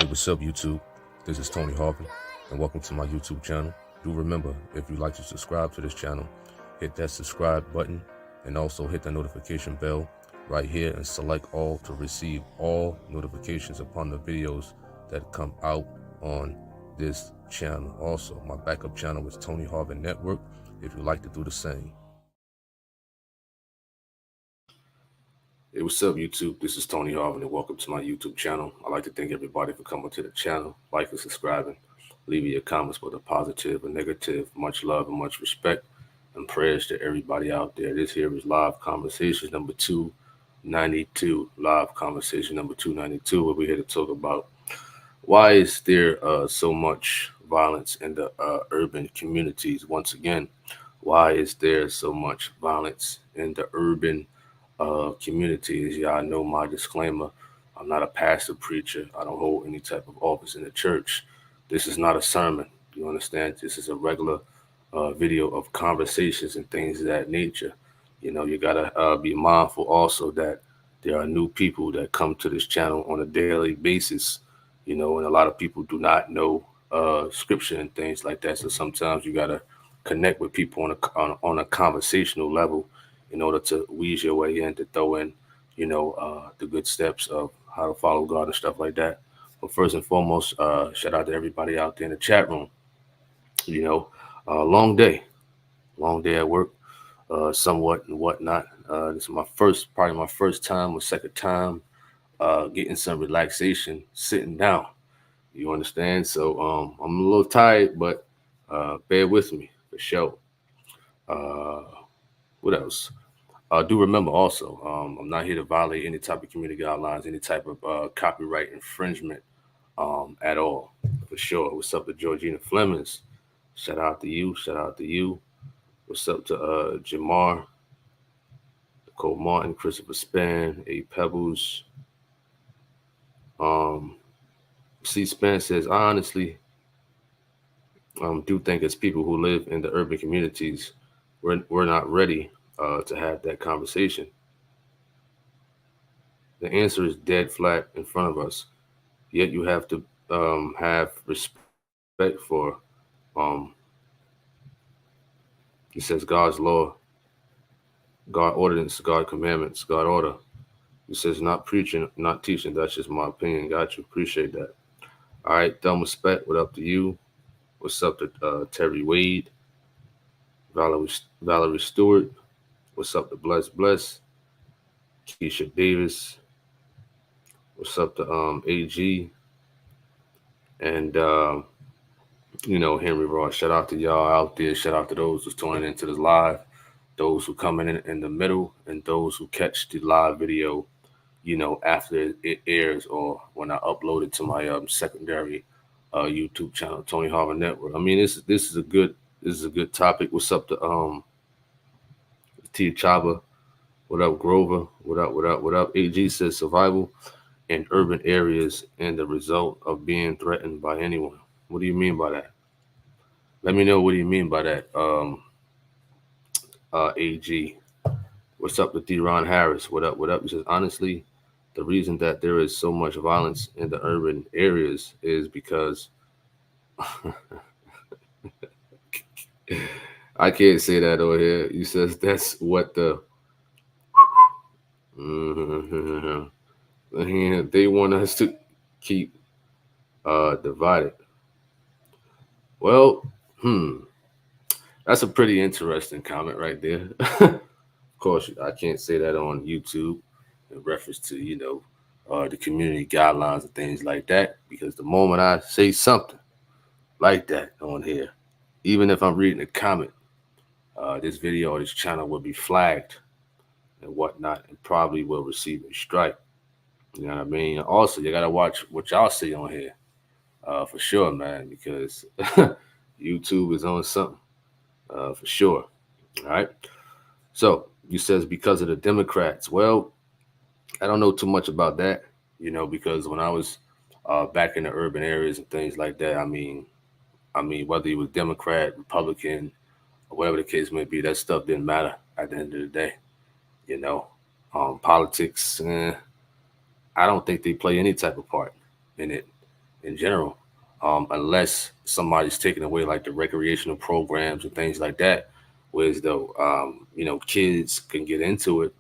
Hey, what's up, YouTube? This is Tony Harvin, and welcome to my YouTube channel. Do remember, if you'd like to subscribe to this channel, hit that subscribe button and also hit the notification bell right here and select all to receive all notifications upon the videos that come out on this channel. Also, my backup channel is Tony Harvin Network if you'd like to do the same. Hey, what's up, YouTube? This is Tony Harvin, and welcome to my YouTube channel. I'd like to thank everybody for coming to the channel, like and subscribing, leaving your comments, whether positive or negative. Much love and much respect and prayers to everybody out there. This here is Live Conversations number 292. Live Conversation number 292, where we're here to talk about why is there so much violence in the urban communities. Once again, why is there so much violence in the urban communities? Y'all know my disclaimer. I'm not a pastor preacher. I don't hold any type of office in the church. This is not a sermon. You understand? This is a regular video of conversations and things of that nature. You know, you gotta be mindful also that there are new people that come to this channel on a daily basis. You know, and a lot of people do not know scripture and things like that. So sometimes you gotta connect with people on a conversational level in order to wease your way in, to throw in, you know, the good steps of how to follow God and stuff like that. But first and foremost, shout out to everybody out there in the chat room. You know, long day at work, somewhat and whatnot. This is probably my first time or second time getting some relaxation sitting down. You understand? So I'm a little tired, but bear with me for sure. What else? Do remember also, I'm not here to violate any type of community guidelines, any type of copyright infringement at all, for sure. What's up to Georgina Flemings? Shout out to you. Shout out to you. What's up to Jamal, Nicole Martin, Christopher Span, A Pebbles. C. Span says, I honestly do think as people who live in the urban communities, we're not ready to have that conversation. The answer is dead flat in front of us. Yet you have to have respect for, it says God's law, God ordinance, God commandments, God order. He says not preaching, not teaching. That's just my opinion. Got you. Appreciate that. All right, Thelma Spec, what up to you? What's up to Terry Wade? Valerie Stewart. What's up to Bless? Keisha Davis. What's up to AG? And you know, Henry Ross. Shout out to y'all out there. Shout out to those who's tuning into this live, those who come in the middle, and those who catch the live video, you know, after it airs or when I upload it to my secondary YouTube channel, Tony Harvin Network. I mean, this is a good topic. What's up to T Chaba? What up, Grover? What up? AG says survival in urban areas and the result of being threatened by anyone. What do you mean by that? Let me know what do you mean by that, AG. What's up with D-Ron Harris? What up? He says, honestly, the reason that there is so much violence in the urban areas is because I can't say that over here. He says that's what they want us to keep divided. Well, that's a pretty interesting comment right there. Of course, I can't say that on YouTube in reference to, you know, the community guidelines and things like that, because the moment I say something like that on here, even if I'm reading a comment, this video or this channel will be flagged and whatnot and probably will receive a strike. You know what I mean? Also, you got to watch what y'all see on here for sure, man, because YouTube is on something for sure. All right. So you says because of the Democrats. Well, I don't know too much about that, you know, because when I was back in the urban areas and things like that, I mean, whether he was Democrat, Republican, or whatever the case may be, that stuff didn't matter at the end of the day. You know, politics, I don't think they play any type of part in it. in general, unless somebody's taking away like the recreational programs and things like that, whereas though kids can get into it,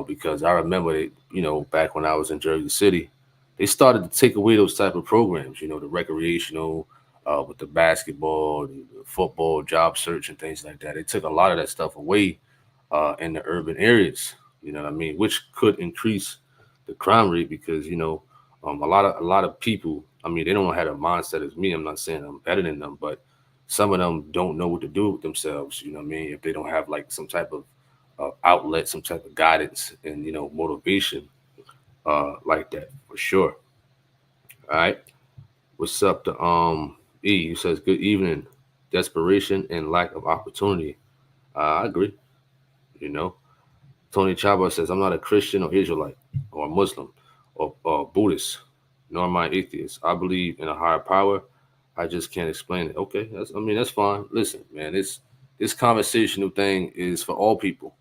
because I remember that, back when I was in Jersey City, they started to take away those type of programs, the recreational, with the basketball, the football, job search, and things like that. They took a lot of that stuff away in the urban areas. You know what I mean? Which could increase the crime rate because a lot of people. I mean, they don't have a mindset as me. I'm not saying I'm better than them, but some of them don't know what to do with themselves. You know what I mean? If they don't have like some type of outlet, some type of guidance, and motivation like that for sure. All right. What's up to E? Who says good evening. Desperation and lack of opportunity. I agree. You know. Tony Chaba says, I'm not a Christian or Israelite or Muslim or Buddhist, nor am I atheist. I believe in a higher power. I just can't explain it. Okay, that's fine. Listen, man, this conversational thing is for all people.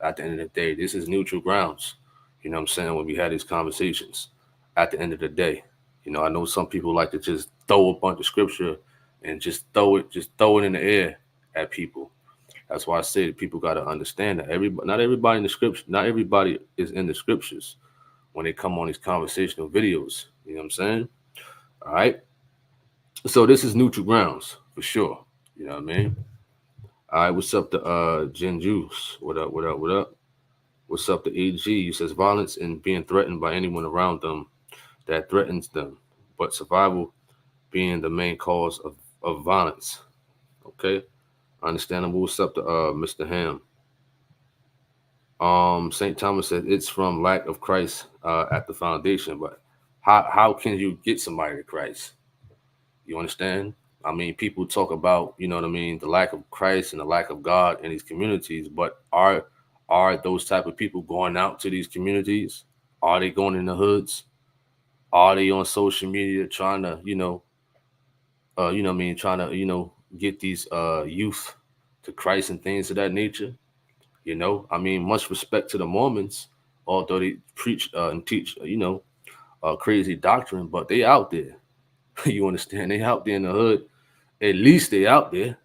At the end of the day, this is neutral grounds. You know what I'm saying? When we had these conversations, at the end of the day, I know some people like to just throw a bunch of scripture and just throw it in the air at people. That's why I say that people got to understand that not everybody in the scripture, not everybody is in the scriptures when they come on these conversational videos. You know what I'm saying? All right. So this is neutral grounds for sure. You know what I mean? All right. What's up to Jen Juice? What up? What up? What up? What's up to AG? He says violence and being threatened by anyone around them that threatens them, but survival being the main cause of violence. Okay. Understandable. What's up to Mr. Ham? St. Thomas said it's from lack of Christ at the foundation, but how can you get somebody to Christ? You understand? I mean, people talk about, you know what I mean, the lack of Christ and the lack of God in these communities, but are those type of people going out to these communities? Are they going in the hoods? Are they on social media trying to, what I mean, trying to, get these youth to Christ and things of that nature? I mean, much respect to the Mormons, although they preach and teach, crazy doctrine, but they out there. You understand? They out there in the hood. At least they out there.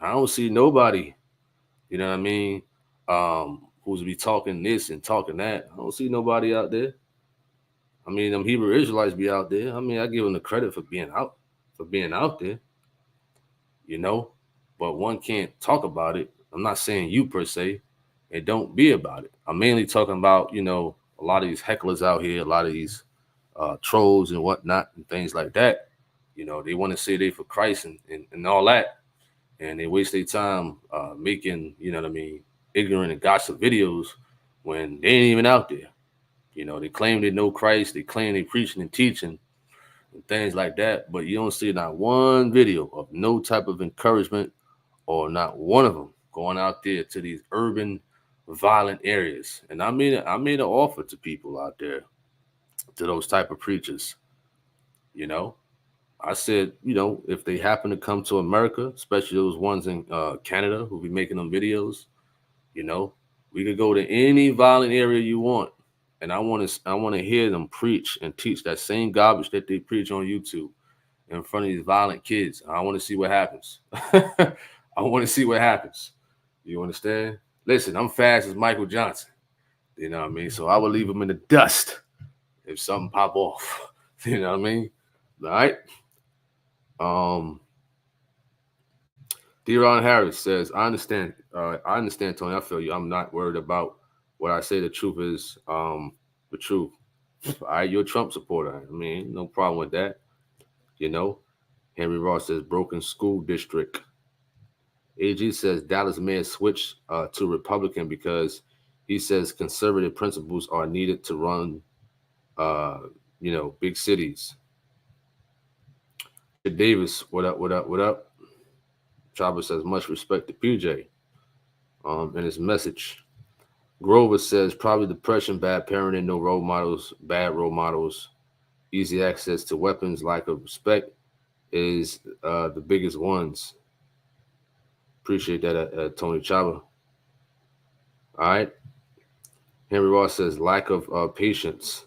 I don't see nobody, you know what I mean, who's be talking this and talking that. I don't see nobody out there. I mean, them Hebrew Israelites be out there. I mean, I give them the credit for being out there, you know, but one can't talk about it. I'm not saying you per se, and don't be about it. I'm mainly talking about, a lot of these hecklers out here, a lot of these trolls and whatnot and things like that. They want to say they for Christ and all that, and they waste their time making, what I mean, ignorant and gossip videos when they ain't even out there. They claim they know Christ, they claim they preaching and teaching and things like that, but you don't see not one video of no type of encouragement or not one of them going out there to these urban violent areas. And I made an offer to people out there, to those type of preachers. you know I said, if they happen to come to America, especially those ones in Canada who be making them videos, you know we could go to any violent area you want, and I want to hear them preach and teach that same garbage that they preach on YouTube in front of these violent kids. I want to see what happens. I want to see what happens. You understand? Listen, I'm fast as Michael Johnson. You know what I mean? So I would leave him in the dust if something pop off. You know what I mean? All right. Um, Deron Harris says, I understand. I understand, Tony. I feel you. I'm not worried about what I say. The truth is the truth. All right, you're a Trump supporter. I mean, no problem with that. You know, Henry Ross says, broken school district. AG says Dallas mayor switched to Republican because he says conservative principles are needed to run, uh, big cities. Davis, what up, what up, what up? Chaba says, much respect to PJ and his message. Grover says, probably depression, bad parenting, no role models, bad role models, easy access to weapons, lack of respect is the biggest ones. Appreciate that, Tony Chaba. All right. Henry Ross says, lack of patience.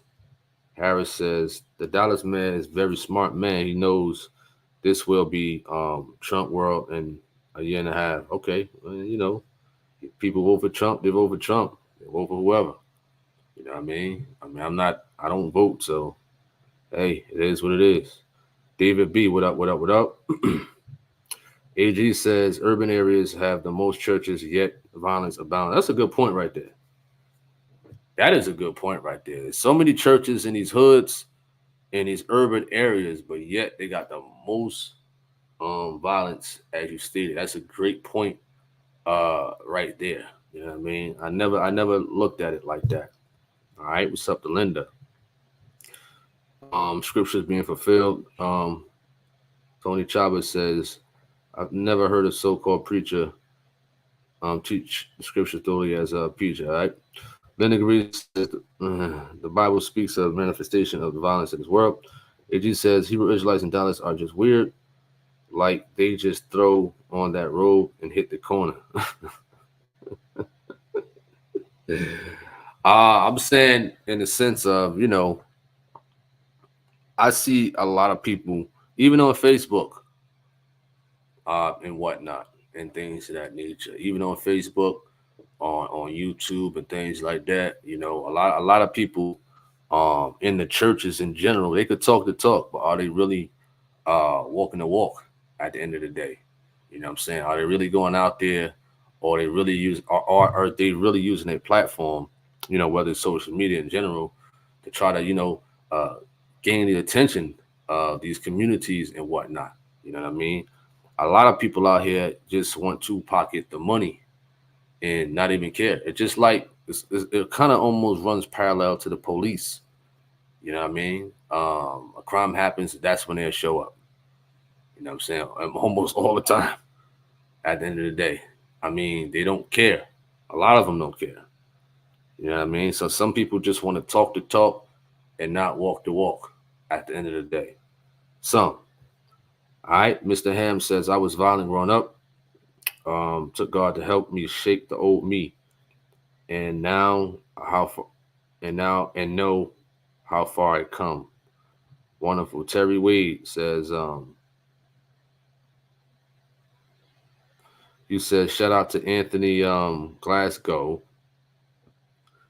Harris says the Dallas man is very smart man. He knows this will be Trump world in a year and a half. Okay, well, if people vote for Trump, they vote for Trump. They vote for whoever. You know what I mean? I don't vote, so hey, it is what it is. David B, what up, what up, what up? AG says urban areas have the most churches, yet violence abounds. That's a good point right there. That is a good point right there. There's so many churches in these hoods, in these urban areas, but yet they got the most violence, as you stated. That's a great point right there. You know what I mean? I never looked at it like that. All right, what's up to Linda? Scriptures being fulfilled. Tony Chavez says, I've never heard a so-called preacher teach the scripture thoroughly as a preacher. All right. Then agrees that the Bible speaks of manifestation of the violence in this world. AG says Hebrew Israelites in Dallas are just weird, like they just throw on that robe and hit the corner. I'm saying in the sense of, I see a lot of people, even on Facebook, and whatnot, and things of that nature. Even on Facebook, on YouTube, and things like that. A lot of people, in the churches in general, they could talk the talk, but are they really walking the walk at the end of the day? You know what I'm saying? Are they really going out there, or they really are they really using a platform, whether it's social media in general, to try to, uh, gain the attention of these communities and whatnot? You know what I mean? A lot of people out here just want to pocket the money and not even care. It's just like it kind of almost runs parallel to the police. You know what I mean? A crime happens, that's when they'll show up. You know what I'm saying? Almost all the time. At the end of the day, I mean, they don't care. A lot of them don't care. You know what I mean? So some people just want to talk the talk and not walk the walk. At the end of the day, some. All right, Mr. Ham says I was violent growing up. Took God to help me shake the old me, and now how far, and know how far I come. Wonderful. Terry Wade says, you said shout out to Anthony Glasgow.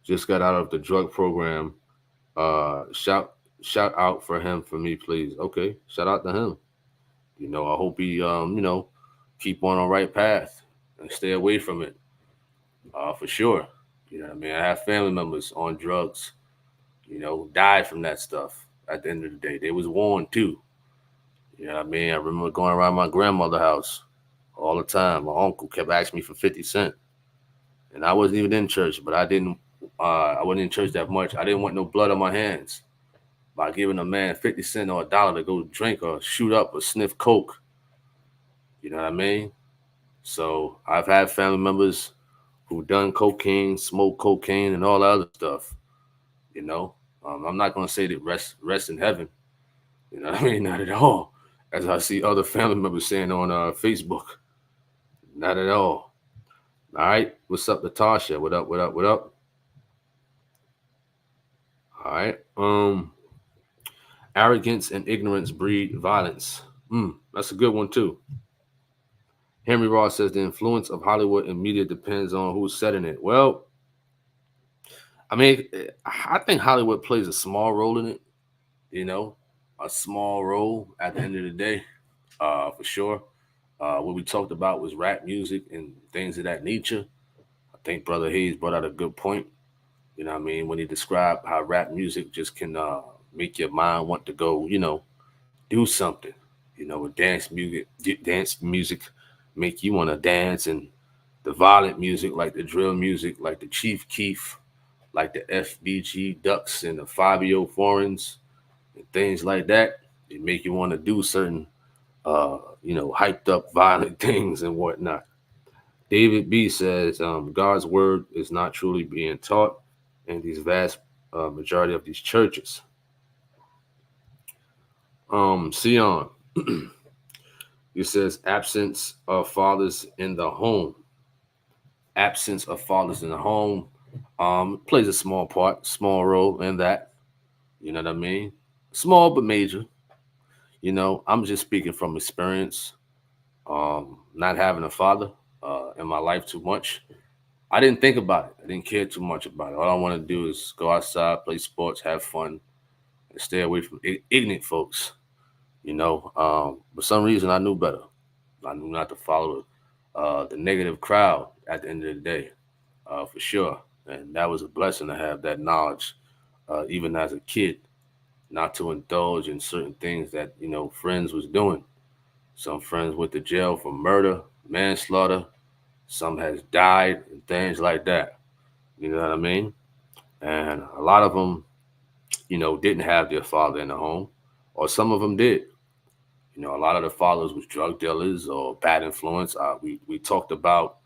Just got out of the drug program. Shout out for him for me, please. Okay, shout out to him. I hope he keep on the right path and stay away from it. For sure. You know what I mean? I have family members on drugs, died from that stuff at the end of the day. They was warned too. You know what I mean? I remember going around my grandmother's house all the time. My uncle kept asking me for 50 cents. And I wasn't even in church, but I wasn't in church that much. I didn't want no blood on my hands by giving a man 50 cents or $1 to go drink or shoot up or sniff coke. You know what I mean? So I've had family members who done cocaine, smoked cocaine, and all that other stuff. You know, I'm not gonna say that rest in heaven. You know what I mean? Not at all. As I see other family members saying on Facebook, not at all. All right, what's up, Natasha? What up? What up? What up? All right. Arrogance and ignorance breed violence. That's a good one too. Henry Ross says the influence of Hollywood and media depends on who's setting it. Well, I mean, I think Hollywood plays a small role in it. You know, a small role at the end of the day, for sure. What we talked about was rap music and things of that nature. I think Brother Hayes brought out a good point. You know what I mean? When he described how rap music just can make your mind want to go, do something. With dance music make you want to dance, and the violent music, like the drill music, like the Chief Keef, like the FBG Ducks and the Fabio Foreigns and things like that, it make you want to do certain, hyped up violent things and whatnot. David B says God's word is not truly being taught in these vast majority of these churches. Sion, he says absence of fathers in the home. Absence of fathers in the home plays a small role in that. You know what I mean? Small but major. You know, I'm just speaking from experience. Not having a father in my life too much. I didn't think about it. I didn't care too much about it. All I want to do is go outside, play sports, have fun, and stay away from ignorant folks. You know, for some reason I knew better. I knew not to follow the negative crowd at the end of the day, for sure. And that was a blessing to have that knowledge, even as a kid, not to indulge in certain things that friends was doing. Some friends went to jail for murder, manslaughter. Some has died and things like that. You know what I mean? And a lot of them, didn't have their father in the home, or some of them did. A lot of the fathers was drug dealers or bad influence. We talked about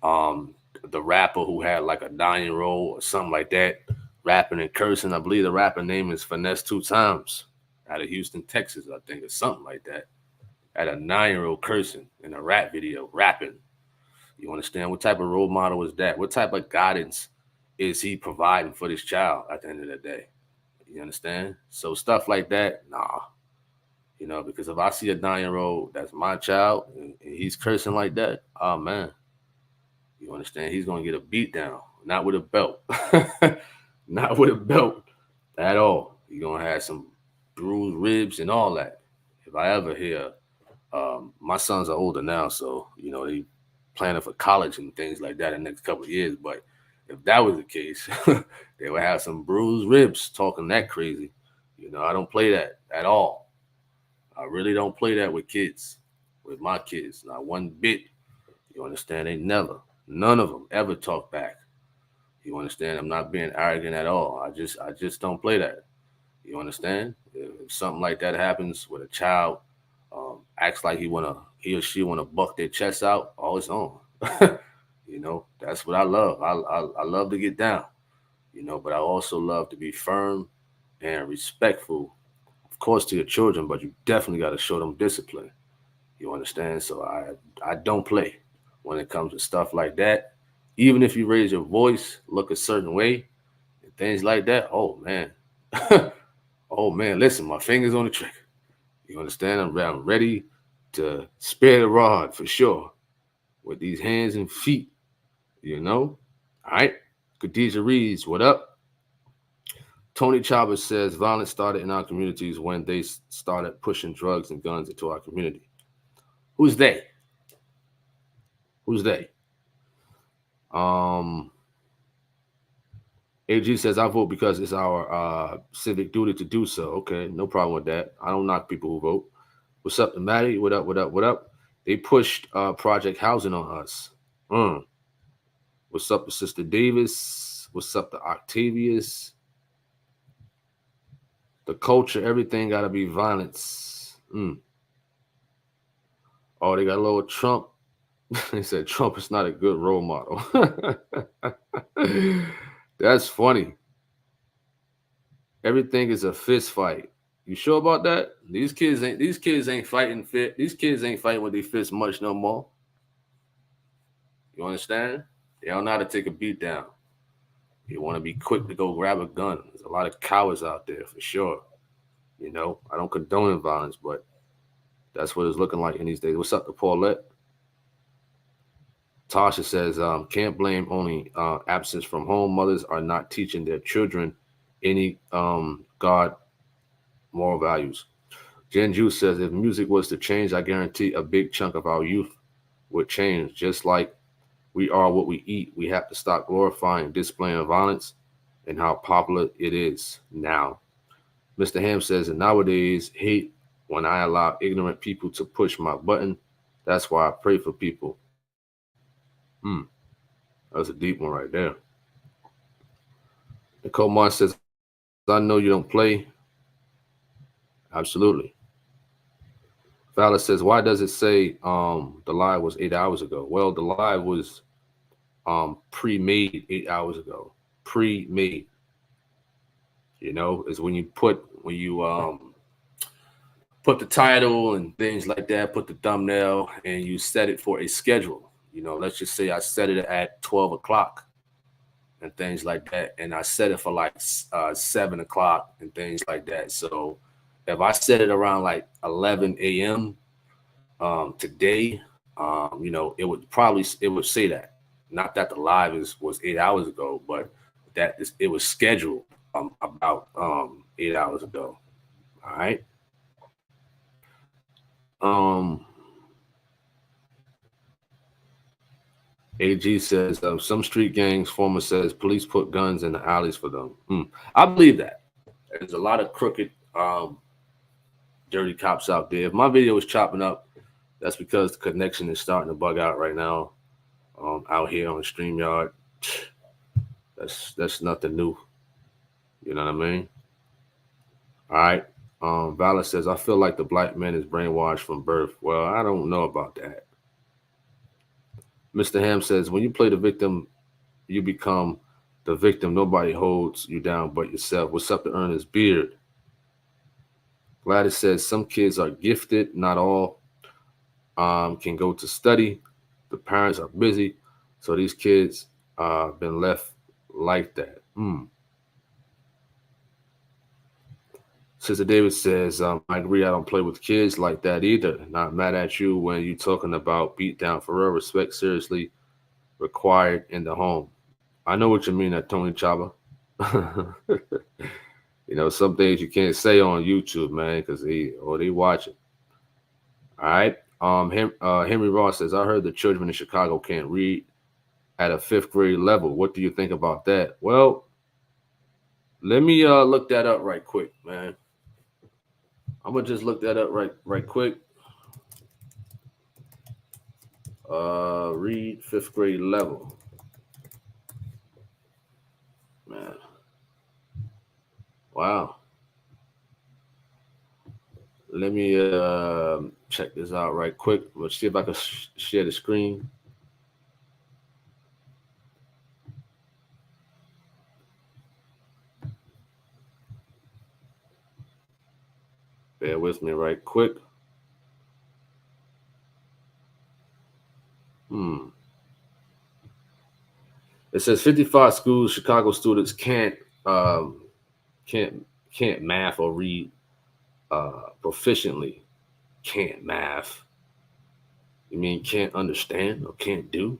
um, the rapper who had like a 9-year old or something like that, rapping and cursing. I believe the rapper name is Finesse Two Times, out of Houston, Texas, I think, or something like that. Had a 9-year old cursing in a rap video, rapping. You understand? What type of role model is that? What type of guidance is he providing for this child at the end of the day? You understand? So stuff like that, nah. Because if I see a 9-year old that's my child and he's cursing like that, oh man, you understand? He's gonna get a beat down, not with a belt, not with a belt at all. You're gonna have some bruised ribs and all that. If I ever hear, my sons are older now, so they planning for college and things like that in the next couple of years. But if that was the case, they would have some bruised ribs talking that crazy. I don't play that at all. I really don't play that with kids, with my kids, not one bit. You understand? They never, none of them ever talk back. You understand? I'm not being arrogant at all. I just don't play that. You understand? If something like that happens with a child, acts like he or she wanna buck their chest out, oh, it's on. That's what I love. I love to get down. But I also love to be firm and respectful, of course, to your children. But you definitely got to show them discipline. You understand? So I don't play when it comes to stuff like that. Even if you raise your voice, look a certain way, and things like that. Oh man, oh man. Listen, my fingers on the trigger. You understand? I'm ready to spare the rod for sure with these hands and feet. All right. Khadijah reads, what up? Tony Chavez says violence started in our communities when they started pushing drugs and guns into our community. Who's they? Who's they? AG says I vote because it's our civic duty to do so. Okay, no problem with that. I don't knock people who vote. What's up to Maddie? What up? What up? What up? They pushed project housing on us. What's up to Sister Davis? What's up to Octavius? The culture, everything got to be violence. Oh, they got a little Trump. They said Trump is not a good role model. That's funny. Everything is a fist fight. You sure about that? These kids ain't fighting fit. These kids ain't fighting with their fists much no more. You understand? They don't know how to take a beat down. You want to be quick to go grab a gun. There's a lot of cowards out there for sure. I don't condone violence, but that's what it's looking like in these days. What's up to Paulette? Tasha says, can't blame only absence from home. Mothers are not teaching their children any God moral values. Jen Ju says, if music was to change, I guarantee a big chunk of our youth would change. Just like we are what we eat, we have to stop glorifying displaying violence and how popular it is now. Mr. Ham says, and nowadays, hate when I allow ignorant people to push my button. That's why I pray for people. That's a deep one right there. Nicole Martin says, I know you don't play. Absolutely. Valor says, why does it say the live was 8 hours ago? Well, the live was pre-made 8 hours ago. Pre-made. Is when you put the title and things like that, put the thumbnail, and you set it for a schedule. Let's just say I set it at 12 o'clock. and things like that. And I set it for like 7 o'clock and things like that. So if I set it around like 11 a.m. Today, it would say that. Not that the live was 8 hours ago, but it was scheduled about 8 hours ago. All right. AG says some street gangs former says police put guns in the alleys for them. I believe that. There's a lot of crooked, dirty cops out there. If my video is chopping up, that's because the connection is starting to bug out right now. Out here on StreamYard, that's nothing new. You know what I mean? All right. Valor says, I feel like the black man is brainwashed from birth. Well, I don't know about that. Mr. Ham says, when you play the victim, you become the victim. Nobody holds you down but yourself. What's up to Ernest Beard? Gladys says, some kids are gifted, not all can go to study. The parents are busy, so these kids been left like that. Sister David says, I agree, I don't play with kids like that either. Not mad at you when you're talking about beat down for real. Respect seriously required in the home. I know what you mean at Tony Chaba. Some things you can't say on YouTube, man, because they watch it. All right. Henry Ross says, I heard the children in Chicago can't read at a 5th grade level. What do you think about that? Well, let me look that up right quick, man. I'm gonna just look that up right quick. Read 5th grade level, man. Wow. Let me check this out right quick. Let's see if I can share the screen. Bear with me right quick. It says 55 schools, Chicago students can't math or read proficiently. Can't math. You mean can't understand or can't do?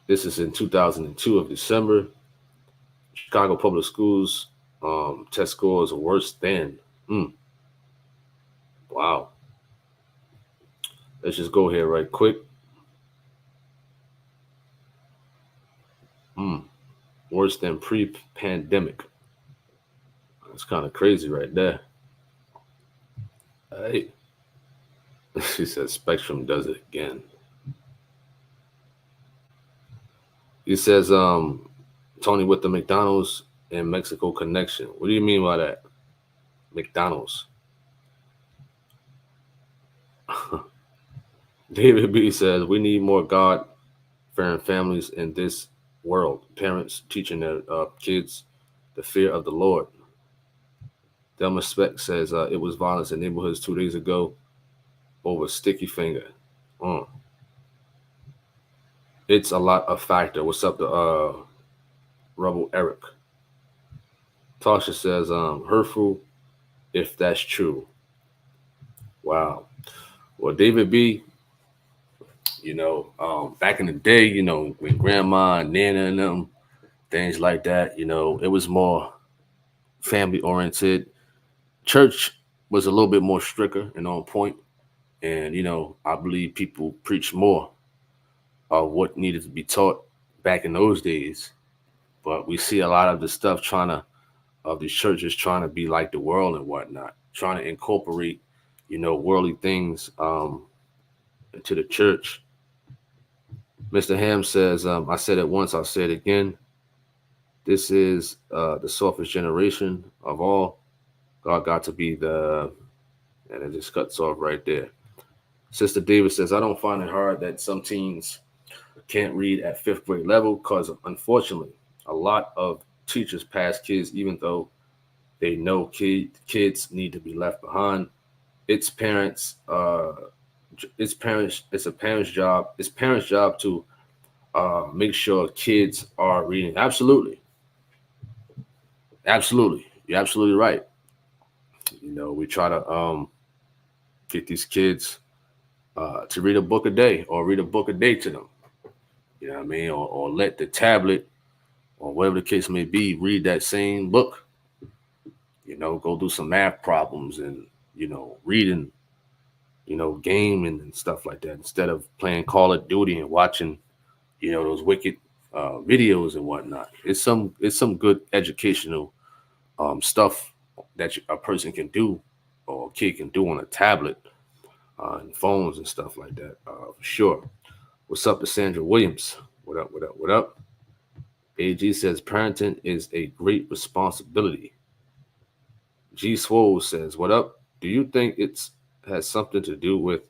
This is in 2002 of December. Chicago Public Schools test scores are worse than. Wow. Let's just go here right quick. Worse than pre-pandemic. That's kind of crazy right there. Hey. She said Spectrum does it again. He says, Tony, with the McDonald's in Mexico connection. What do you mean by that? McDonald's. David B says, we need more God-fearing families in this world. Parents teaching their kids the fear of the Lord. Delma Speck says, it was violence in neighborhoods 2 days ago over sticky finger. It's a lot of factor. What's up to Rebel Eric? Tasha says, hurtful if that's true. Wow. Well, David B, back in the day, when grandma and Nana and them, things like that, it was more family oriented. Church was a little bit more stricter and on point. And, I believe people preach more of what needed to be taught back in those days. But we see a lot of the stuff of these churches trying to be like the world and whatnot, trying to incorporate, worldly things into the church. Mr. Ham says, I said it once, I'll say it again. This is the softest generation of all. God got to be and it just cuts off right there. Sister Davis says, I don't find it hard that some teens can't read at 5th grade level because, unfortunately, a lot of teachers pass kids even though they know kids need to be left behind. It's parents it's parents. It's a parent's job. It's parents' job to make sure kids are reading. Absolutely, absolutely. You're absolutely right. We try to get these kids to read a book a day or read a book a day to them. You know what I mean? Or let the tablet or whatever the case may be read that same book. Go do some math problems and reading, gaming and stuff like that instead of playing Call of Duty and watching, those wicked videos and whatnot. It's some good educational stuff that a person can do or a kid can do on a tablet and phones and stuff like that. For sure. What's up to Sandra Williams? What up? What up? What up? AG says parenting is a great responsibility. G Swole says, what up? Do you think it's has something to do with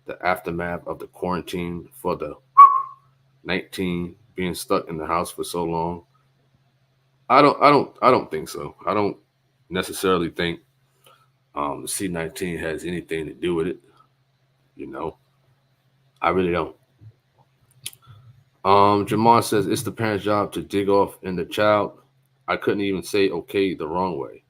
the aftermath of the quarantine for the 19 being stuck in the house for so long? I don't think so. I don't necessarily think the C19 has anything to do with it. I really don't. Jamal says it's the parent's job to dig off in the child. I couldn't even say okay the wrong way.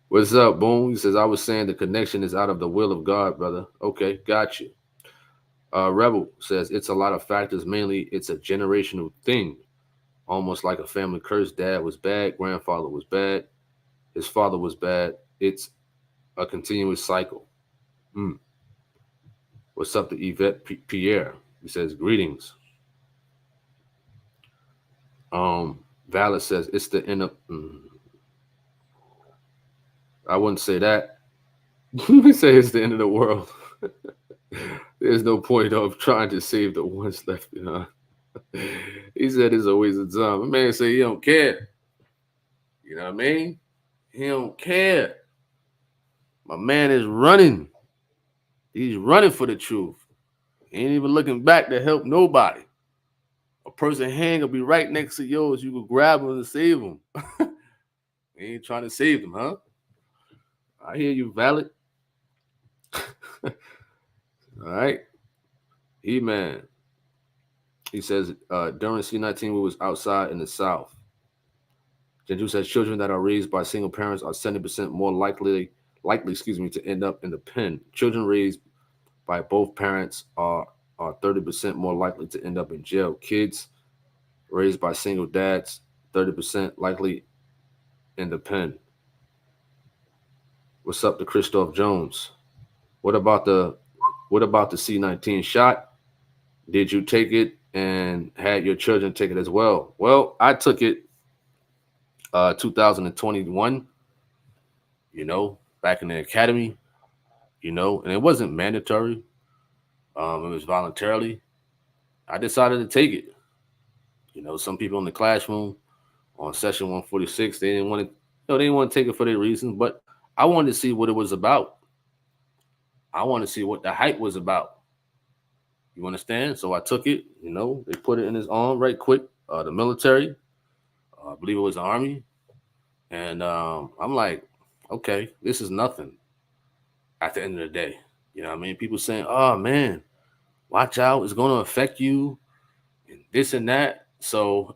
What's up, Boom? He says, I was saying the connection is out of the will of God, brother. Okay, got you. Rebel says it's a lot of factors. Mainly, it's a generational thing, almost like a family curse. Dad was bad, grandfather was bad, his father was bad. It's a continuous cycle. What's up to Yvette Pierre? He says, greetings. Valor says it's the end of. I wouldn't say that. We say it's the end of the world. There's no point of trying to save the ones left behind. He said it's always a time. My man say he don't care. You know what I mean? He don't care. My man is running. He's running for the truth. He ain't even looking back to help nobody. A person's hand will be right next to yours. You can grab him and save him. He ain't trying to save them, huh? I hear you, Valid. All right. E-Man. He says, during C19, we was outside in the South. Jenju says children that are raised by single parents are 70% more likely, to end up in the pen. Children raised by both parents are 30% more likely to end up in jail. Kids raised by single dads, 30% likely in the pen. What's up to Christoph Jones? What about the C19 shot? Did you take it and had your children take it as well? Well, I took it 2021, back in the academy, and it wasn't mandatory. It was voluntarily. I decided to take it. Some people in the classroom on session 146, they didn't want to, they didn't want to take it for their reasons, but I wanted to see what it was about. I wanted to see what the hype was about. You understand? So I took it, they put it in his arm right quick, the military, I believe it was the Army. And I'm like, okay, this is nothing at the end of the day. You know what I mean? People saying, oh man, watch out, it's going to affect you and this and that. So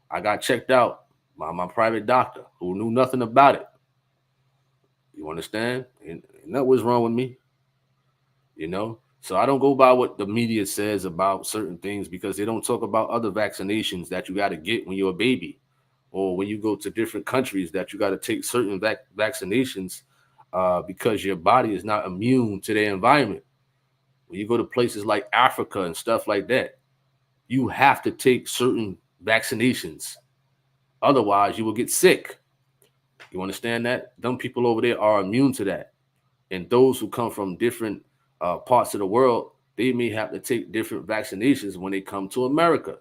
I got checked out by my private doctor who knew nothing about it. You understand? And that was wrong with me, So I don't go by what the media says about certain things because they don't talk about other vaccinations that you got to get when you're a baby or when you go to different countries that you got to take certain vaccinations because your body is not immune to their environment. When you go to places like Africa and stuff like that, you have to take certain vaccinations. Otherwise, you will get sick. You understand that? Them people over there are immune to that. And those who come from different parts of the world, they may have to take different vaccinations when they come to America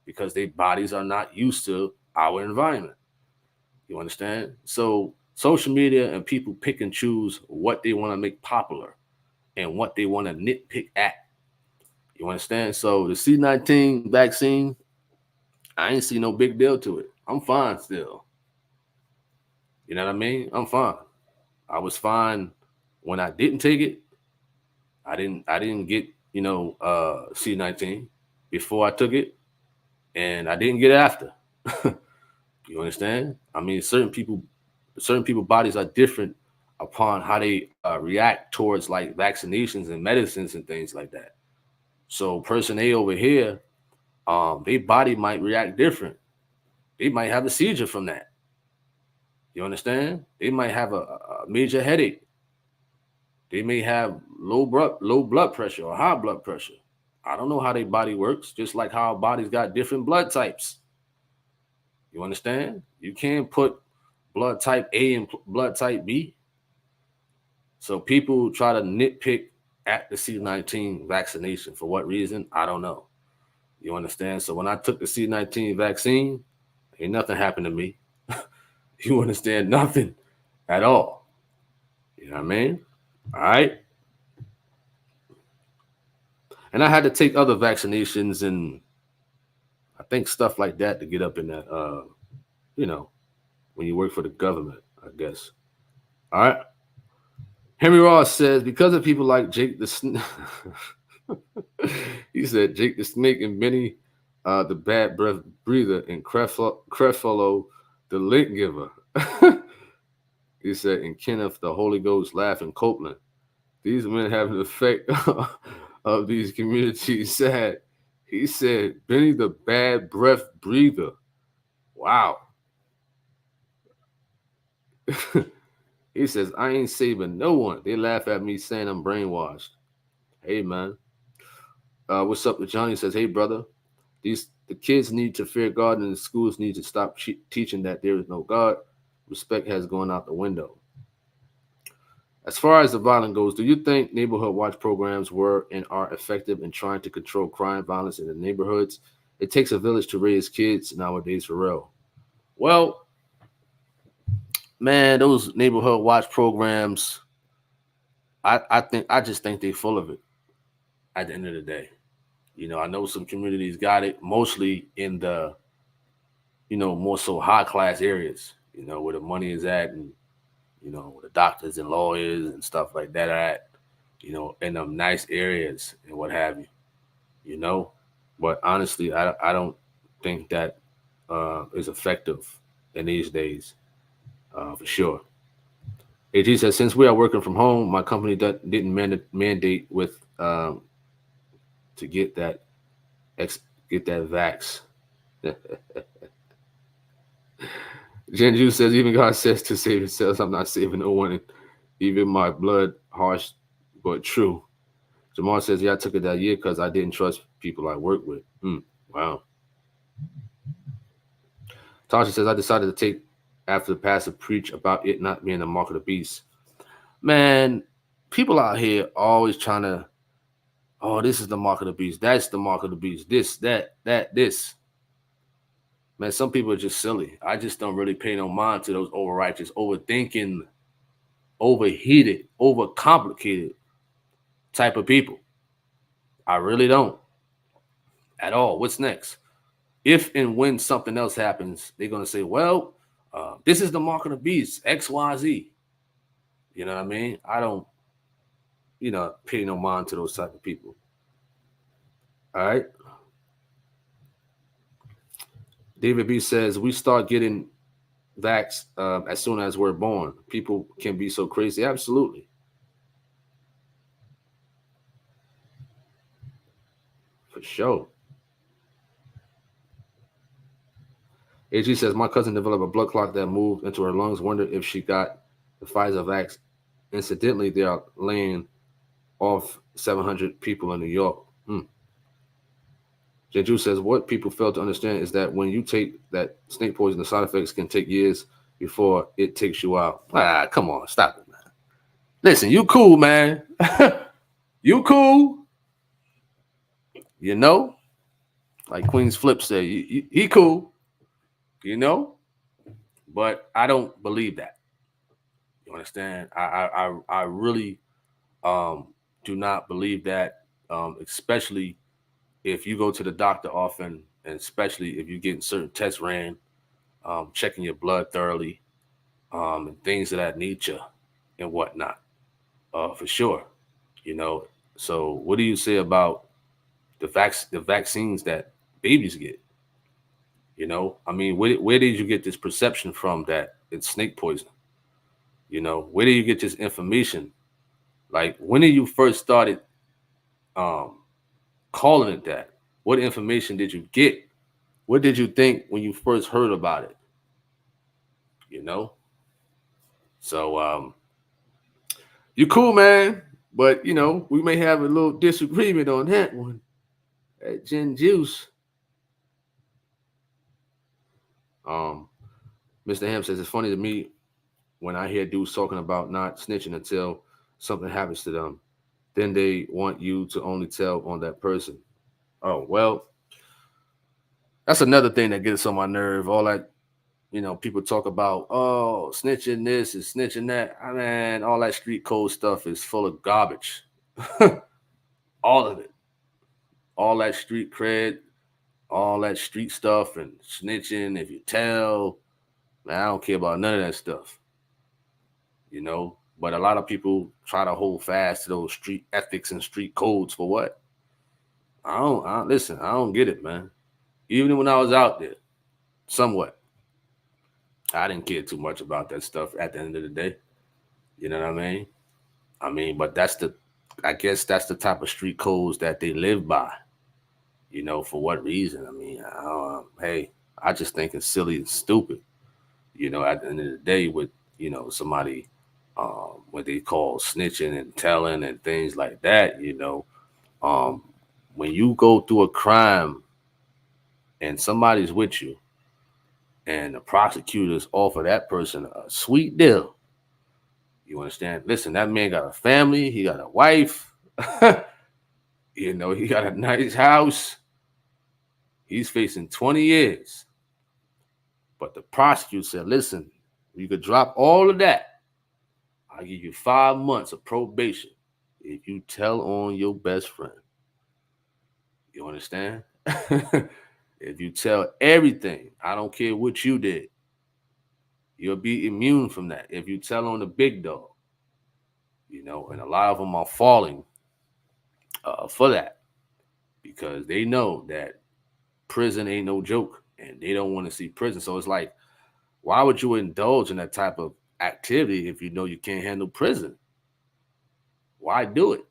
because their bodies are not used to our environment. You understand? So social media and people pick and choose what they want to make popular and what they want to nitpick at. You understand? So the C19 vaccine, I ain't see no big deal to it. I'm fine still. You know what I mean? I'm fine. I was fine when I didn't take it. I didn't get, C19 before I took it, and I didn't get it after. You understand? I mean, certain people bodies are different upon how they react towards like vaccinations and medicines and things like that. So person A over here, their body might react different. They might have a seizure from that. You understand? They might have a major headache. They may have low blood pressure or high blood pressure. I don't know how their body works, just like how our bodies got different blood types. You understand? You can't put blood type A and blood type B. So people try to nitpick at the C19 vaccination. For what reason? I don't know. You understand? So when I took the C19 vaccine, ain't nothing happened to me. You understand? Nothing at all. You know what I mean? All right. And I had to take other vaccinations and I think stuff like that to get up in that, when you work for the government, I guess. All right. Henry Ross says, because of people like Jake the Snake, he said, Jake the Snake and Benny, the bad breath breather, and Creflo, the link giver. He said, and Kenneth, the Holy Ghost, laughing Copeland. These men have an effect of these communities. Sad. He said, Benny, the bad breath breather. Wow. He says, I ain't saving no one. They laugh at me saying I'm brainwashed. Hey, man. What's up with Johnny? Says, hey, brother. The kids need to fear God and the schools need to stop teaching that there is no God. Respect has gone out the window. As far as the violence goes, do you think neighborhood watch programs were and are effective in trying to control crime, violence in the neighborhoods? It takes a village to raise kids nowadays, for real. Well, man, those neighborhood watch programs, I just think they're full of it at the end of the day. I know some communities got it, mostly in the, more so high class areas, where the money is at and, where the doctors and lawyers and stuff like that are at, in them nice areas and what have you, But honestly, I don't think that is effective in these days, for sure. AG says, since we are working from home, my company didn't mandate with to get that vax. Genju says, even God says to save yourselves. I'm not saving no one. Even my blood, harsh but true. Jamal says, yeah, I took it that year because I didn't trust people I work with. Wow. Tasha says, I decided to take after the pastor preach about it not being the mark of the beast. Man, people out here always trying to, oh, this is the mark of the beast. That's the mark of the beast. This, that, this. Man, some people are just silly. I just don't really pay no mind to those overrighteous, overthinking, overheated, overcomplicated type of people. I really don't at all. What's next? If and when something else happens, they're going to say, well, this is the mark of the beast, X, Y, Z. You know what I mean? I don't, pay no mind to those type of people. All right. David B says, we start getting vax as soon as we're born. People can be so crazy. Absolutely. For sure. AG says, my cousin developed a blood clot that moved into her lungs. Wondered if she got the Pfizer vax. Incidentally, they are laying off 700 people in New York. Jeju says, what people fail to understand is that when you take that snake poison, the side effects can take years before it takes you out. Come on, stop it, man. Listen, you cool, man. You cool. Like Queen's Flip said, he cool, but I don't believe that. You understand? I really do not believe that, especially if you go to the doctor often, and especially if you're getting certain tests ran, checking your blood thoroughly, and things of that nature. and whatnot, for sure. You know, so what do you say about the vaccines that babies get? You know, I mean, where did you get this perception from that it's snake poison? You know, where did you get this information? Like, when did you first started um, calling it that? What information did you get? What did you think when you first heard about it? You know, so you cool, man, but you know we may have a little disagreement on that one. At Gin Juice, Mr. Ham says it's funny to me when I hear dudes talking about not snitching until something happens to them. Then they want you to only tell on that person. Oh, well, that's another thing that gets on my nerve. All that, you know, people talk about, oh, snitching this and snitching that. I mean, all that street code stuff is full of garbage. All of it. All that street cred, all that street stuff and snitching. If you tell, man, I don't care about none of that stuff. You know, but a lot of people try to hold fast to those street ethics and street codes for what? Listen, I don't get it, man. Even when I was out there, somewhat, I didn't care too much about that stuff at the end of the day. You know what I mean? But I guess that's the type of street codes that they live by. You know, for what reason? Hey, I just think it's silly and stupid. You know, at the end of the day, with, you know, somebody, what they call snitching and telling and things like that, you know, um, when you go through a crime and somebody's with you and the prosecutors offer that person a sweet deal, you understand? Listen, that man got a family, he got a wife, you know, he got a nice house. He's facing 20 years. But the prosecutor said, listen, you could drop all of that. I'll give you 5 months of probation if you tell on your best friend. You understand? If you tell everything, I don't care what you did, you'll be immune from that. If you tell on the big dog, you know, and a lot of them are falling for that because they know that prison ain't no joke and they don't want to see prison. So it's like, why would you indulge in that type of activity if you know you can't handle prison? Why do it?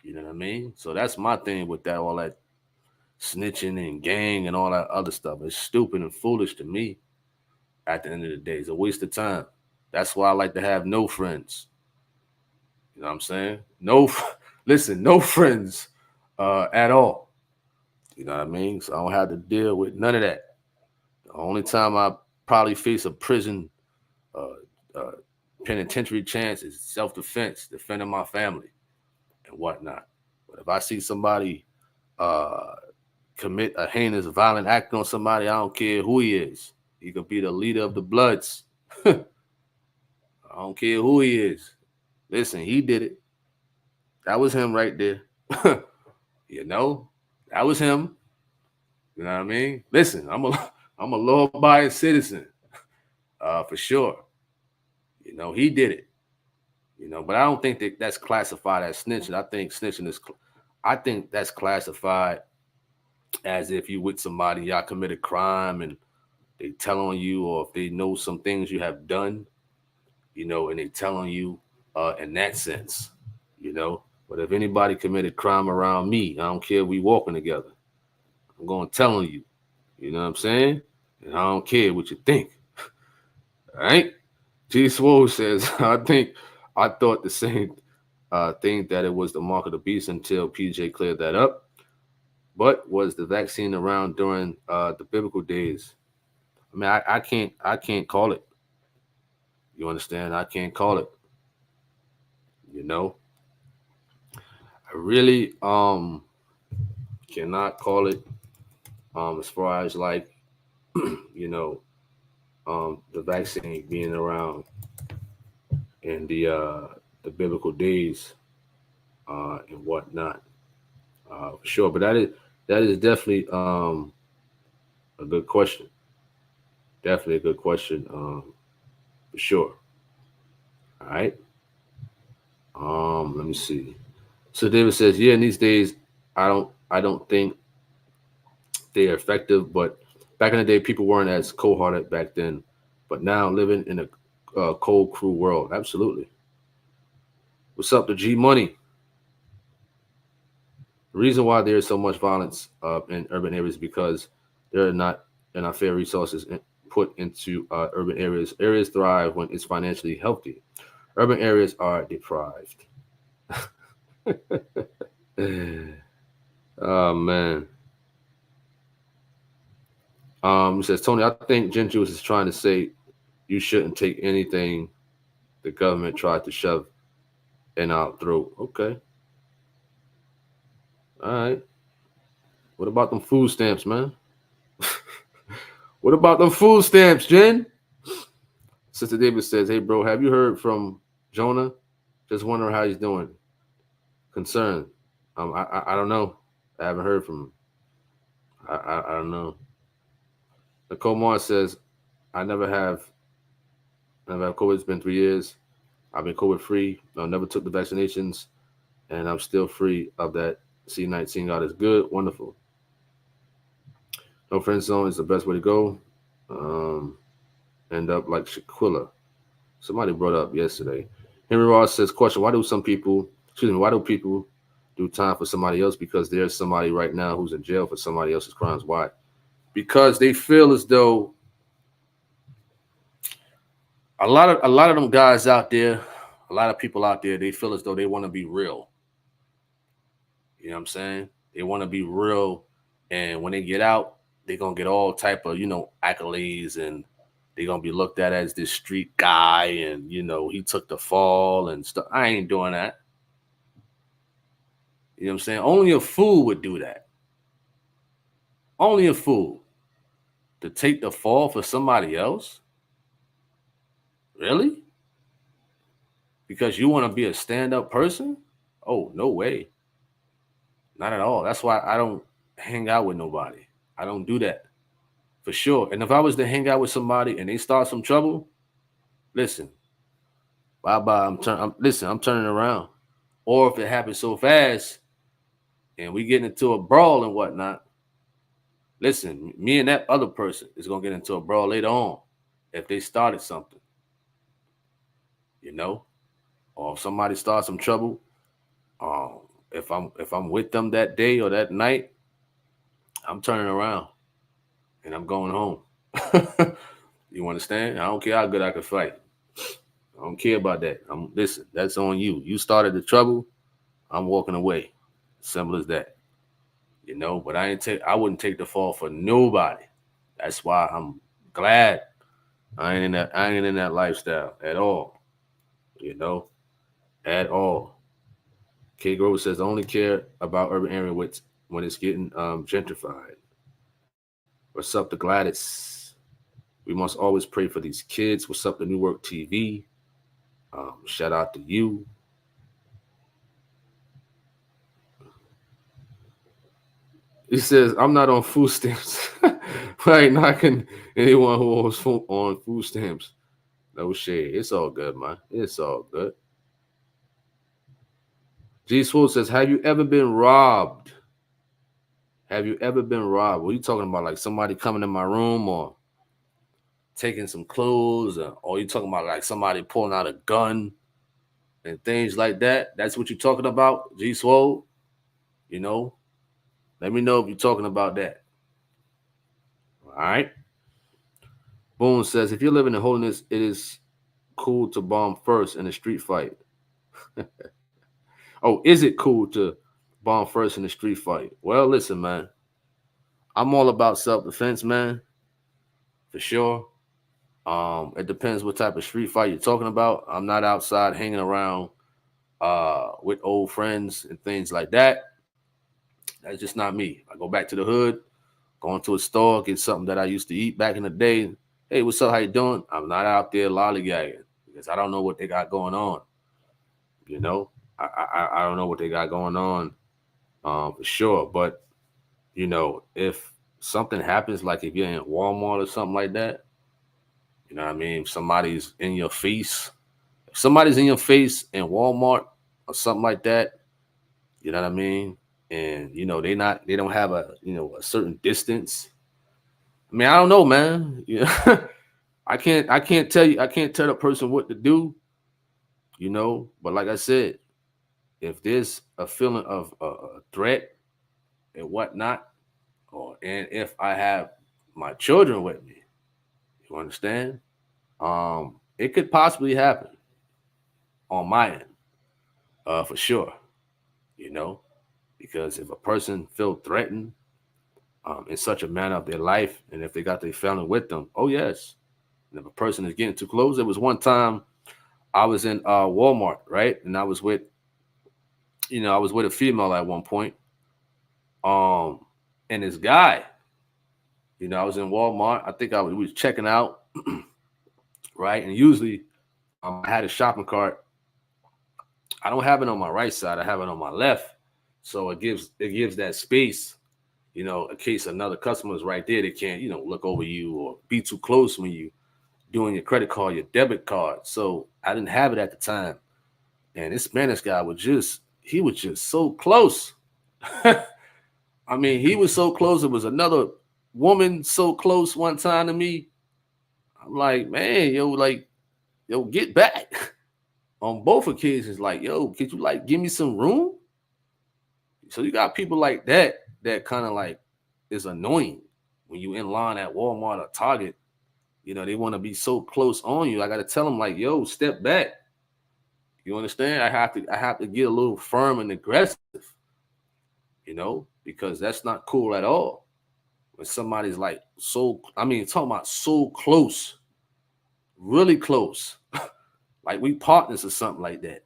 You know what I mean? So that's my thing with that, all that snitching and gang and all that other stuff. It's stupid and foolish to me at the end of the day. It's a waste of time. That's why I like to have no friends. You know what I'm saying? Listen, no friends at all. You know what I mean? So I don't have to deal with none of that. The only time I probably face a prison penitentiary chance is self-defense, defending my family and whatnot. But if I see somebody commit a heinous violent act on somebody, I don't care who he is. He could be the leader of the Bloods. I don't care who he is. Listen, he did it. That was him right there. You know, that was him. You know what I mean? Listen, I'm a law-abiding citizen, for sure. You know, he did it. You know, but I don't think that's classified as snitching. I think that's classified as if you with somebody, y'all commit a crime and they tell on you, or if they know some things you have done, you know, and they tell on you in that sense, you know. But if anybody committed crime around me, I don't care if we walking together, I'm going to tell on you. You know what I'm saying? And I don't care what you think. All right? G Swole says, I thought the same thing, that it was the mark of the beast until PJ cleared that up. But was the vaccine around during the biblical days? I mean, I can't call it. You understand? I can't call it. You know, I really cannot call it as far as like you know the vaccine being around in the biblical days and whatnot, for sure. But that is definitely a good question. Definitely a good question, for sure. All right. Let me see. So David says, yeah, in these days, I don't think they are effective, but back in the day, people weren't as cold-hearted back then. But now, living in a cold, cruel world, absolutely. What's up, the G Money? The reason why there is so much violence in urban areas is because there are not fair resources put into urban areas. Areas thrive when it's financially healthy. Urban areas are deprived. Oh man. He says, Tony, I think Gen Juice is trying to say you shouldn't take anything the government tried to shove in our throat. Okay. All right. What about them food stamps, man? What about them food stamps, Jen? Sister David says, hey, bro, have you heard from Jonah? Just wondering how he's doing. Concerned. I don't know. I haven't heard from him. I don't know. Nicole Mars says, I never have COVID. It's been 3 years. I've been COVID free. I never took the vaccinations, and I'm still free of that C19. God is good, wonderful. No friend zone is the best way to go. End up like Shaquilla. Somebody brought up yesterday. Henry Ross says, question, why do people do time for somebody else? Because there's somebody right now who's in jail for somebody else's crimes. Why? Because they feel as though a lot of them guys out there, a lot of people out there, they feel as though they want to be real. You know what I'm saying? They want to be real, and when they get out, they're gonna get all type of accolades, and they're gonna be looked at as this street guy, and he took the fall and stuff. I ain't doing that. You know what I'm saying? Only a fool would do that. Only a fool to take the fall for somebody else. Really? Because you want to be a stand-up person? Oh, no way. Not at all. That's why I don't hang out with nobody. I don't do that. For sure. And if I was to hang out with somebody and they start some trouble, listen, bye bye. I'm turning around. Or if it happens so fast and we get into a brawl and whatnot, listen, me and that other person is gonna get into a brawl later on if they started something, or if somebody starts some trouble. Um, if I'm with them that day or that night, I'm turning around and I'm going home. You understand? I don't care how good I can fight. I don't care about that. Listen, that's on you. You started the trouble. I'm walking away. Simple as that. But I wouldn't take the fall for nobody. That's why I'm glad I ain't in that lifestyle at all. You know, at all. K Grover says I only care about urban area when it's getting gentrified. What's up to Gladys? We must always pray for these kids. What's up to New Work TV? Shout out to you. He says, I'm not on food stamps. Right, knocking anyone who was on food stamps. No shade. It's all good, man. It's all good. G Swoop says, have you ever been robbed? Have you ever been robbed? What are you talking about? Like somebody coming in my room or taking some clothes? Or you talking about like somebody pulling out a gun and things like that? That's what you're talking about, G Swoop? Let me know if you're talking about that. All right. Boone says, if you're living in holiness, it is cool to bomb first in a street fight. Oh, is it cool to bomb first in a street fight? Well, listen, man. I'm all about self-defense, man. For sure. It depends what type of street fight you're talking about. I'm not outside hanging around with old friends and things like that. That's just not me. I go back to the hood, go into a store, get something that I used to eat back in the day. Hey, what's up? How you doing? I'm not out there lollygagging because I don't know what they got going on. I don't know what they got going on for sure. But if something happens, like if you're in Walmart or something like that, you know what I mean? If somebody's in your face, If somebody's in your face in Walmart or something like that, you know what I mean? And they don't have a certain distance. I mean, I don't know, man. I can't tell the person what to do, but like I said, if there's a feeling of a threat and whatnot, and if I have my children with me, you understand? It could possibly happen on my end, for sure, you know, because if a person feel threatened in such a manner of their life, and if they got their family with them, oh yes. And if a person is getting too close, there was one time I was in Walmart, right, and I was with a female at one point, and this guy, I was in Walmart. I think we was checking out, right, and usually I had a shopping cart. I don't have it on my right side. I have it on my left, so it gives that space, in case another customer is right there. They can't, look over you or be too close when you doing your credit card, your debit card. So I didn't have it at the time, and this Spanish guy was just so close. I mean, he was so close. There was another woman so close one time to me. I'm like, man, yo, get back. On both occasions, like, yo, could you give me some room? So you got people like that kind of is annoying when you in line at Walmart or Target. They want to be so close on you. I got to tell them yo, step back. You understand? I have to get a little firm and aggressive, because that's not cool at all. When somebody's talking about so close, really close, like we partners or something like that.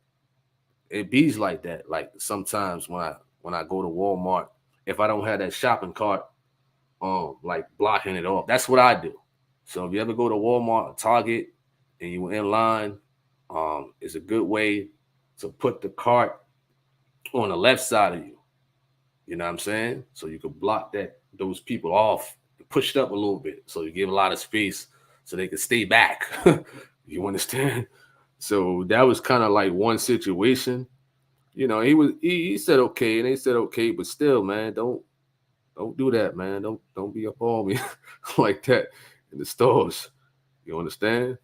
It bees like that. Like sometimes when I go to Walmart, if I don't have that shopping cart, blocking it off, that's what I do. So if you ever go to Walmart or Target and you were in line, it's a good way to put the cart on the left side of you. You know what I'm saying? So you could block those people off, push it up a little bit, so you give a lot of space so they can stay back. You understand? So that was kind of like one situation. He said okay, and they said okay, but still, man, don't do that, man. Don't be up on me like that in the stores. You understand?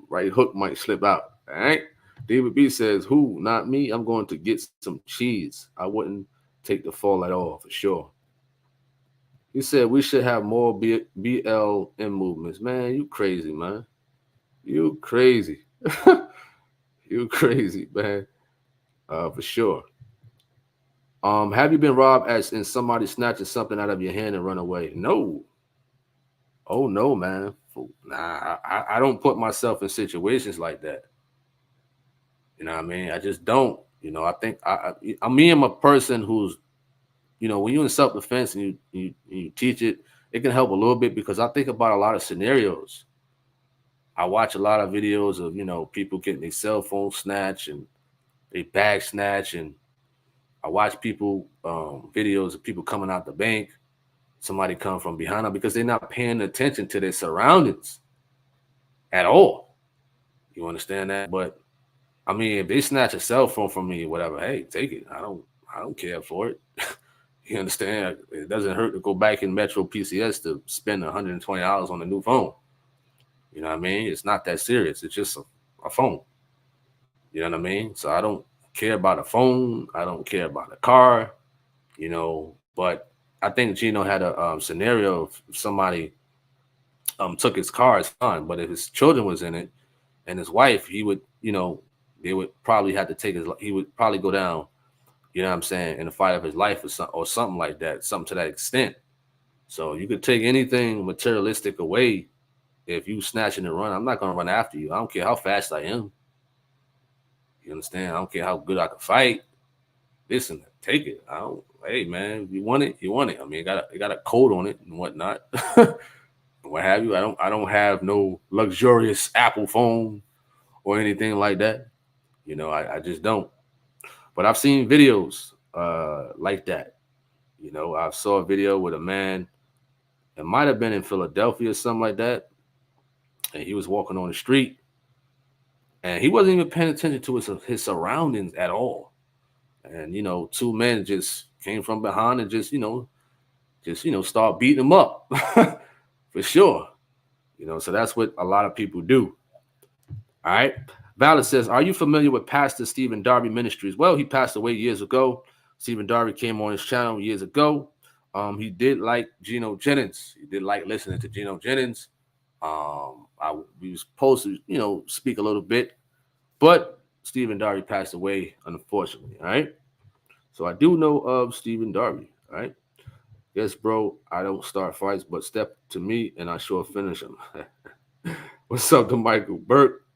Right hook might slip out. All right. David B says, "Who? Not me. I'm going to get some cheese. I wouldn't take the fall at all, for sure." He said we should have more BLM movements. Man, you crazy, man. You crazy. You crazy, man. For sure. Have you been robbed as in somebody snatching something out of your hand and run away? No. Oh no, man. Nah, I don't put myself in situations like that. You know what I mean? I just don't. I think I me am a person who's, when you're in self-defense and you teach it, it can help a little bit because I think about a lot of scenarios. I watch a lot of videos of, people getting their cell phone snatched and they bag snatched, and I watch people videos of people coming out the bank, somebody come from behind them because they're not paying attention to their surroundings at all. You understand that? But I mean, if they snatch a cell phone from me or whatever, hey, take it. I don't care for it. You understand? It doesn't hurt to go back in Metro PCS to spend $120 on a new phone. You know what I mean? It's not that serious. It's just a phone. You know what I mean? So I don't care about a phone. I don't care about a car, but I think Gino had a scenario of somebody took his car, it's fine. But if his children was in it and his wife, he would, they would probably have to he would probably go down, you know what I'm saying, in the fight of his life or something like that, something to that extent. So you could take anything materialistic away. If you snatching and run, I'm not going to run after you. I don't care how fast I am. You understand? I don't care how good I can fight. Listen, take it. Hey man, you want it, you want it. I mean, it got a code on it and whatnot. What have you. I don't have no luxurious Apple phone or anything like that. I just don't. But I've seen videos like that. I saw a video with a man, it might have been in Philadelphia or something like that, and he was walking on the street, and he wasn't even paying attention to his surroundings at all. And two men just came from behind and just start beating him up for sure. So that's what a lot of people do. All right. Valor says, are you familiar with Pastor Stephen Darby Ministries? Well, he passed away years ago. Stephen Darby came on his channel years ago. He did like Geno Jennings. He did like listening to Geno Jennings. We was supposed to, speak a little bit, but Stephen Darby passed away, unfortunately. All right. So I do know of Stephen Darby. All right. Yes, bro, I don't start fights, but step to me and I sure finish them. What's up to Michael Burke?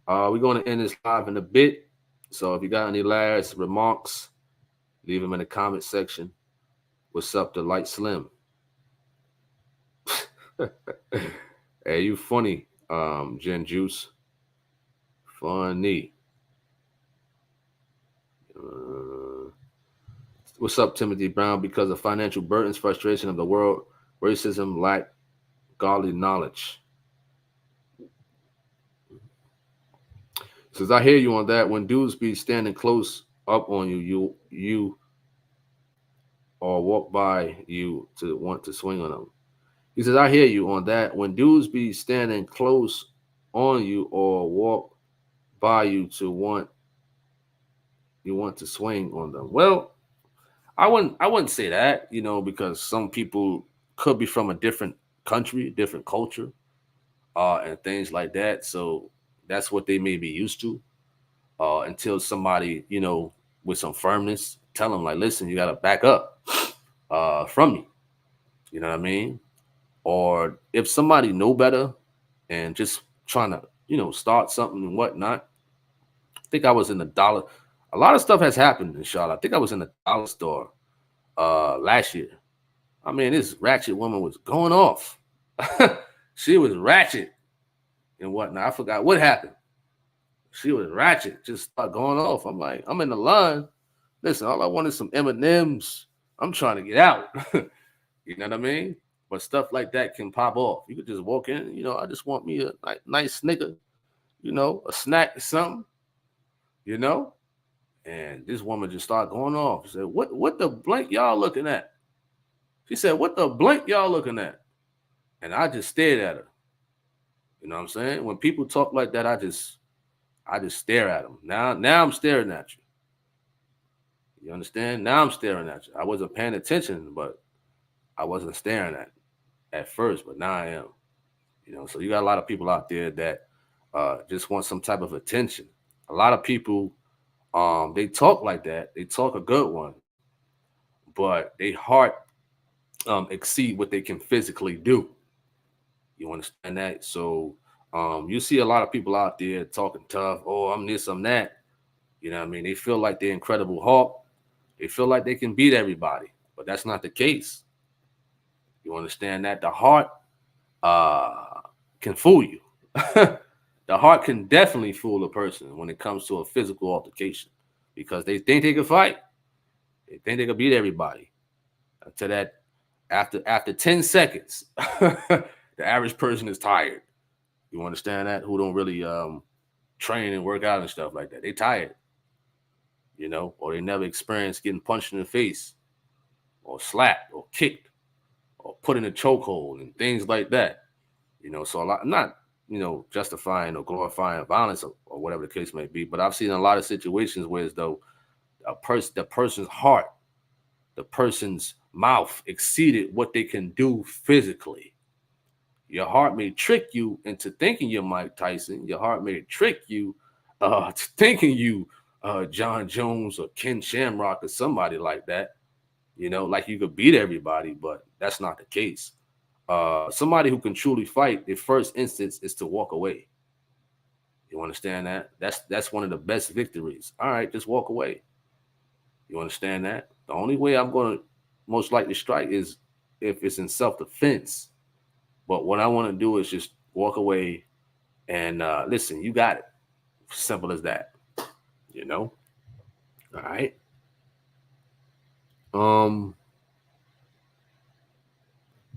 We're going to end this live in a bit. So if you got any last remarks, leave them in the comment section. What's up to Light Slim? Hey, you funny, Jen Juice. Funny. What's up, Timothy Brown? Because of financial burdens, frustration of the world, racism, lack godly knowledge. Says, I hear you on that. When dudes be standing close up on you or walk by you to want to swing on them. He says, I hear you on that. When dudes be standing close on you or walk by you to want to swing on them. Well, I wouldn't say that, because some people could be from a different country, different culture, and things like that. So that's what they may be used to. Until somebody, with some firmness, tell them like, listen, you got to back up from me. You know what I mean? Or if somebody know better and just trying to, start something and whatnot. I think I was in the dollar. A lot of stuff has happened in Charlotte. I think I was in the dollar store last year. I mean, this ratchet woman was going off. She was ratchet and whatnot. I forgot what happened. She was ratchet, just start going off. I'm like, I'm in the line. Listen, all I want is some M&Ms. I'm trying to get out. You know what I mean? But stuff like that can pop off. You could just walk in, I just want me a nice snicker, a snack or something, And this woman just started going off. She said, what the blank y'all looking at? She said, what the blank y'all looking at? And I just stared at her. You know what I'm saying? When people talk like that, I just stare at them. Now I'm staring at you. You understand? Now I'm staring at you. I wasn't paying attention, but I wasn't staring at first, but now I am. So you got a lot of people out there that just want some type of attention. A lot of people, they talk like that. They talk a good one, but they heart exceed what they can physically do. You understand that? So you see a lot of people out there talking tough. Oh, I'm this, I'm that. You know what I mean? They feel like they're Incredible Hulk. They feel like they can beat everybody, but that's not the case. You understand that? The heart can fool you. The heart can definitely fool a person when it comes to a physical altercation because they think they can fight. They think they can beat everybody. Until that, after 10 seconds, the average person is tired. You understand that? Who don't really train and work out and stuff like that. They tired. Or they never experienced getting punched in the face or slapped or kicked or put in a chokehold and things like that. So a lot, I'm not, justifying or glorifying violence or whatever the case may be, but I've seen a lot of situations where as though the person's heart, the person's mouth exceeded what they can do physically. Your heart may trick you into thinking you're Mike Tyson. Your heart may trick you to thinking you John Jones or Ken Shamrock or somebody like that, like you could beat everybody, but that's not the case. Somebody who can truly fight, the first instance is to walk away. You understand that? That's one of the best victories. All right, just walk away. You understand that? The only way I'm going to most likely strike is if it's in self-defense. But what I want to do is just walk away and listen, you got it. Simple as that. All right.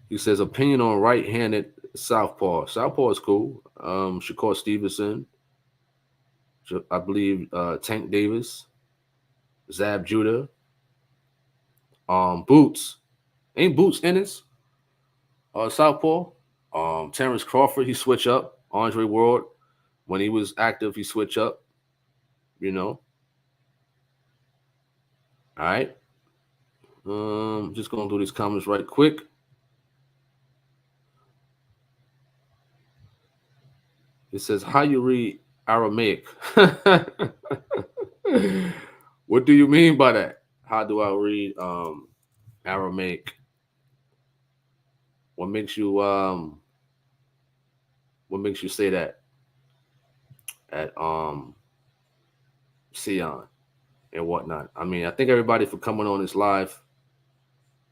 He says opinion on right-handed southpaw. Southpaw is cool. Shakur Stevenson. I believe Tank Davis, Zab Judah, Boots. Ain't Boots Ennis? Southpaw. Terrence Crawford, he switch up. Andre Ward, when he was active, he switch up. You know. All right. Just going through these comments right quick. It says, how you read Aramaic? What do you mean by that? How do I read Aramaic? What makes you say that at Sion and whatnot? I mean, I thank everybody for coming on this live.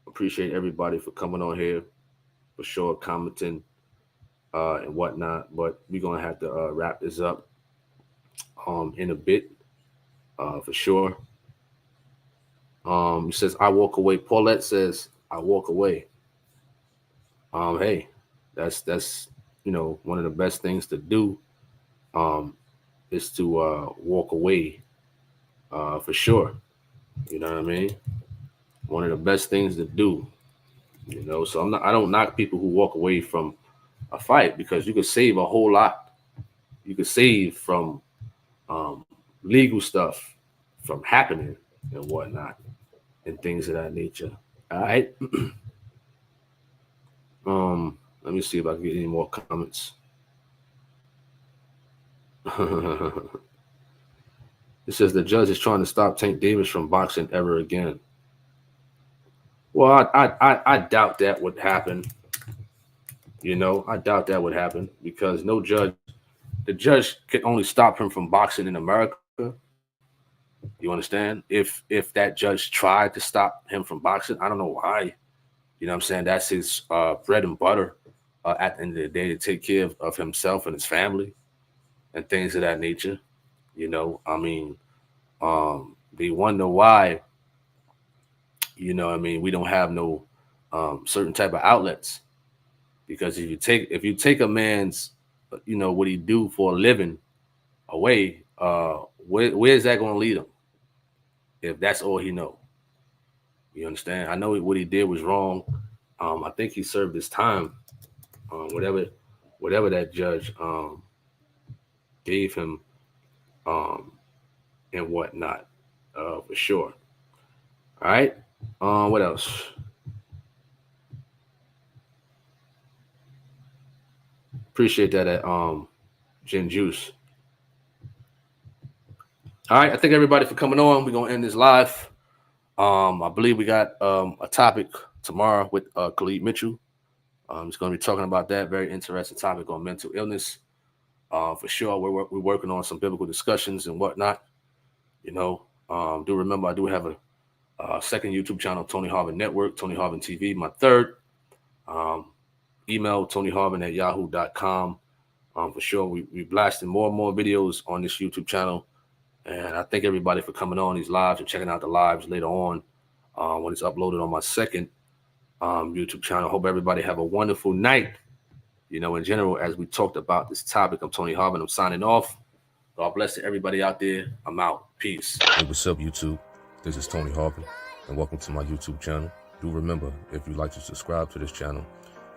Appreciate everybody for coming on here, for sure, commenting and whatnot. But we're gonna have to wrap this up in a bit, for sure. He says, I walk away. Paulette says, I walk away. Hey, that's one of the best things to do, is to walk away, for sure. You know what I mean? One of the best things to do. So I don't knock people who walk away from a fight, because you could save a whole lot. You could save from legal stuff from happening and whatnot and things of that nature. All right. Let me see if I can get any more comments. It says the judge is trying to stop Tank Davis from boxing ever again. Well, I doubt that would happen. I doubt that would happen, because the judge could only stop him from boxing in America. You understand? If that judge tried to stop him from boxing, I don't know why. You know what I'm saying? That's his bread and butter at the end of the day, to take care of himself and his family and things of that nature. I mean, they wonder why, we don't have no certain type of outlets. Because if you take a man's, what he do for a living away, where's that going to lead him? If that's all he know. You understand? I know what he did was wrong. I think he served his time. Whatever that judge gave him, and whatnot, for sure. All right. What else? Appreciate that at Gin Juice. All right, I thank everybody for coming on. We're gonna end this live. I believe we got a topic tomorrow with Khalid Mitchell. He's going to be talking about that very interesting topic on mental illness. For sure, we're working on some biblical discussions and whatnot. Do remember I do have a second YouTube channel, Tony Harvin Network, Tony Harvin TV. My third, email TonyHarvin@yahoo.com. For sure, we blasting more and more videos on this YouTube channel. And I thank everybody for coming on these lives and checking out the lives later on when it's uploaded on my second YouTube channel. Hope everybody have a wonderful night. In general, as we talked about this topic, I'm Tony Harvin. I'm signing off. God bless to everybody out there. I'm out. Peace. Hey, what's up, YouTube? This is Tony Harvin, and welcome to my YouTube channel. Do remember, if you'd like to subscribe to this channel,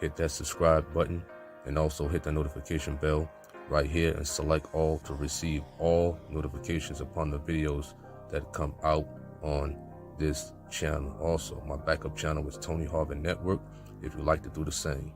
hit that subscribe button and also hit the notification bell right here and select all to receive all notifications upon the videos that come out on this channel. Also, my backup channel is Tony Harvin Network, if you'd like to do the same.